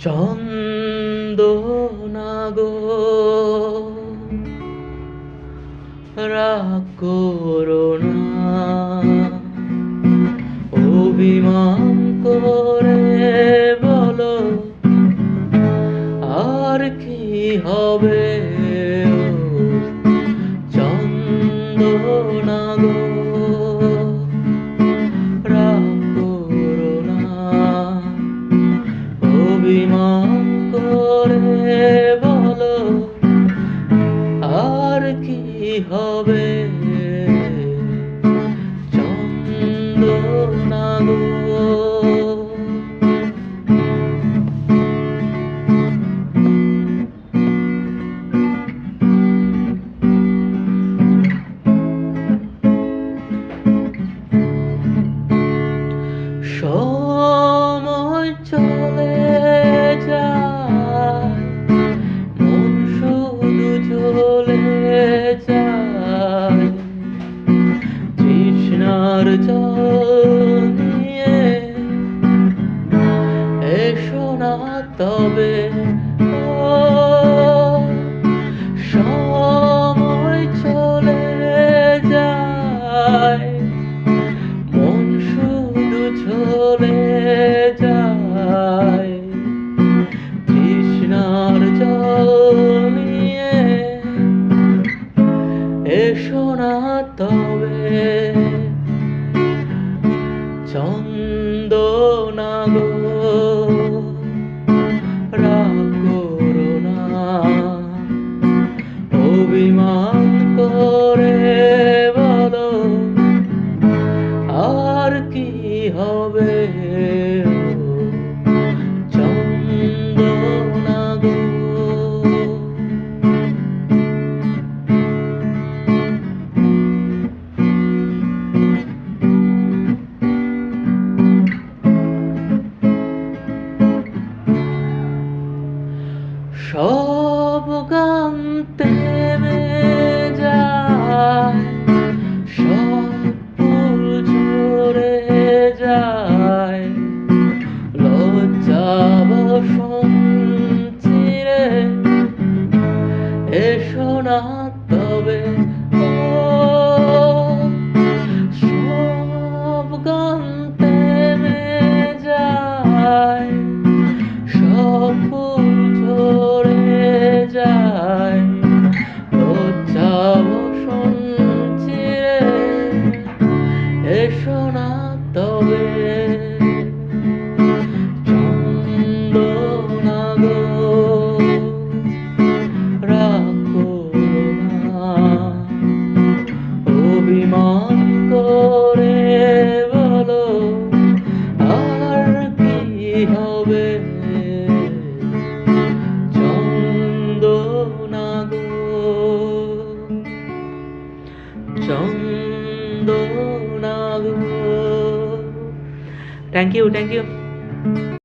চন্দনা গো, রাগ করো না, অভিমান করে বলো আর কি হবে। ও চন্দনা গো, রাগ করো না, অভিমান করে বলো আর কি হবে। চন্দনা গো, সময় চলে যায়, মন শুধু চলে যায়, তৃষ্ণার জল নিয়ে এসো না তবে। ও সময় চলে যায়, মন শুধু চলে যায়, তৃষ্ণার জল নিয়ে এসো না তবে। চন্দনা গো, রাগ করো না, অভিমান করে বলো আর কি হবে। চন্দনা গো, সব গান থেমে যায়, সব ফুল ঝরে যায়, লজ্জা বসন্তি রে এসো না তবে। ও সব গান থেমে যায়, সব ফুল ঝরে যায়, লজ্জা বসন্তি রে এসো না তবে। চন্দনা গো, রাগ করো না, অভিমান করে বলো আর কি হবে। চন্দনা গো, চন্দনা গো। Thank you, thank you.